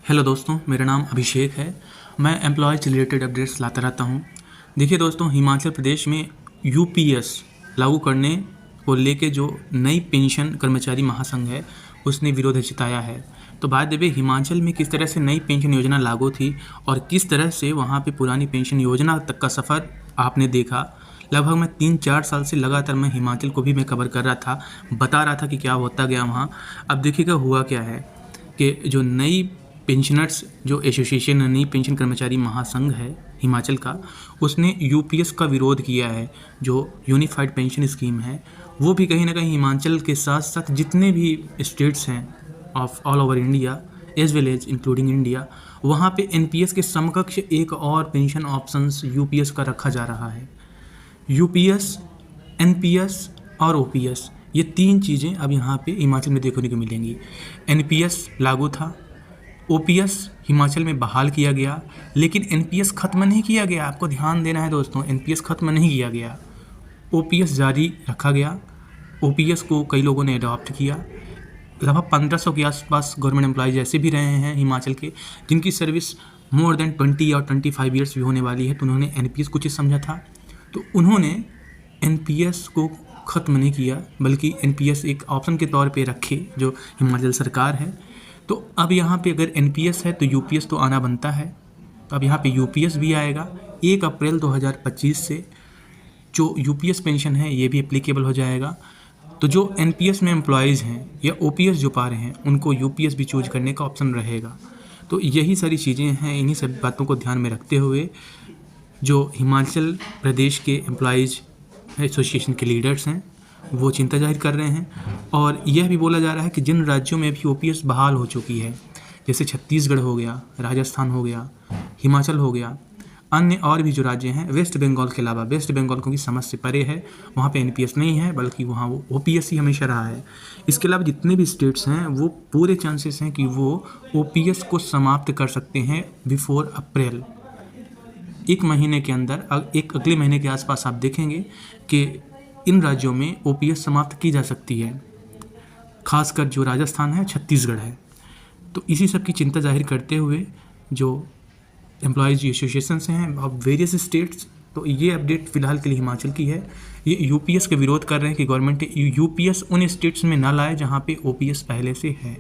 Hello दोस्तों, मेरा नाम अभिषेक है। मैं एम्प्लॉयज़ रिलेटेड अपडेट्स लाता रहता हूँ। देखिए दोस्तों, हिमाचल प्रदेश में यूपीएस लागू करने को लेके जो नई पेंशन कर्मचारी महासंघ है उसने विरोध जताया है। तो बात देवे हिमाचल में किस तरह से नई पेंशन योजना लागू थी और किस तरह से वहाँ पे पुरानी पेंशन योजना तक का सफ़र आपने देखा। लगभग मैं 3-4 साल से लगातार मैं हिमाचल को भी मैं कवर कर रहा था, बता रहा था कि क्या होता गया वहाँ। अब देखिएगा हुआ क्या है कि जो नई पेंशनर्स जो एसोसिएशन नई पेंशन कर्मचारी महासंघ है हिमाचल का, उसने यूपीएस का विरोध किया है। जो यूनिफाइड पेंशन स्कीम है वो भी कहीं ना कहीं हिमाचल के साथ साथ जितने भी स्टेट्स हैं of all over India as well as including India, वहाँ पे एनपीएस के समकक्ष एक और पेंशन ऑप्शंस यूपीएस का रखा जा रहा है। यूपीएस, एनपीएस और ओपीएस, ये तीन चीज़ें अब यहाँ पे हिमाचल में देखने को मिलेंगी। एनपीएस लागू था, ओपीएस हिमाचल में बहाल किया गया, लेकिन एनपीएस ख़त्म नहीं किया गया। आपको ध्यान देना है दोस्तों, एनपीएस ख़त्म नहीं किया गया, ओपीएस जारी रखा गया। ओपीएस को कई लोगों ने अडॉप्ट किया। लगभग 1500 के आसपास गवर्नमेंट एम्प्लॉयज़ ऐसे भी रहे हैं हिमाचल के जिनकी सर्विस मोर देन 20 और 25 ईयर्स भी होने वाली है, तो उन्होंने एनपीएस को चीज़ समझा था, तो उन्होंने एनपीएस को ख़त्म नहीं किया, बल्कि एनपीएस एक ऑप्शन के तौर पे रखे जो हिमाचल सरकार है। तो अब यहाँ पे अगर एनपीएस है तो यूपीएस तो आना बनता है। तो अब यहाँ पे यूपीएस भी आएगा। 1 अप्रैल 2025 से जो यूपीएस पेंशन है ये भी एप्लीकेबल हो जाएगा। तो जो एनपीएस में एम्प्लॉयज़ हैं या ओपीएस जो पा रहे हैं उनको यूपीएस भी चूज करने का ऑप्शन रहेगा। तो यही सारी चीज़ें हैं। इन्हीं सब बातों को ध्यान में रखते हुए जो हिमाचल प्रदेश के एम्प्लॉयज़ एसोसिएशन के लीडर्स हैं वो चिंता जाहिर कर रहे हैं। और यह भी बोला जा रहा है कि जिन राज्यों में भी ओपीएस बहाल हो चुकी है, जैसे छत्तीसगढ़ हो गया, राजस्थान हो गया, हिमाचल हो गया, अन्य और भी जो राज्य हैं, वेस्ट बंगाल के अलावा, वेस्ट बंगाल क्योंकि समझ से परे है, वहाँ पे एनपीएस नहीं है बल्कि वहाँ वो ओपीएस ही हमेशा रहा है। इसके अलावा जितने भी स्टेट्स हैं वो पूरे चांसेस हैं कि वो ओपीएस को समाप्त कर सकते हैं बिफोर अप्रैल। एक महीने के अंदर, एक अगले महीने के आसपास आप देखेंगे कि इन राज्यों में ओपीएस समाप्त की जा सकती है, खासकर जो राजस्थान है, छत्तीसगढ़ है। तो इसी सब की चिंता जाहिर करते हुए जो एम्प्लॉयज़ एसोसिएशंस हैं अब वेरियस स्टेट्स, तो ये अपडेट फ़िलहाल के लिए हिमाचल की है। ये यूपीएस के विरोध कर रहे हैं कि गवर्नमेंट यूपीएस उन स्टेट्स में ना लाए जहाँ पे ओपीएस पहले से है।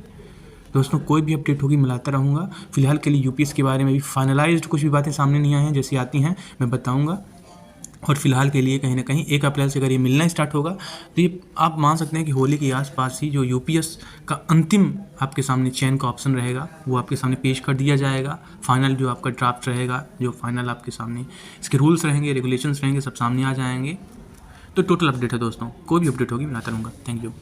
दोस्तों, कोई भी अपडेट होगी मैं लाता रहूँगा। फिलहाल के लिए यूपीएस के बारे में भी फाइनलाइज्ड कुछ भी बातें सामने नहीं आई हैं, जैसी आती हैं मैं बताऊँगा। और फिलहाल के लिए कहीं ना कहीं 1 अप्रैल से अगर ये मिलना स्टार्ट होगा तो ये आप मान सकते हैं कि होली के आसपास ही जो यूपीएस का अंतिम आपके सामने चयन का ऑप्शन रहेगा वो आपके सामने पेश कर दिया जाएगा। फाइनल जो आपका ड्राफ्ट रहेगा, जो फाइनल आपके सामने इसके रूल्स रहेंगे, रेगुलेशंस रहेंगे, सब सामने आ जाएंगे। तो टोटल अपडेट है दोस्तों, कोई भी अपडेट होगी मैं लाता रहूँगा। Thank you.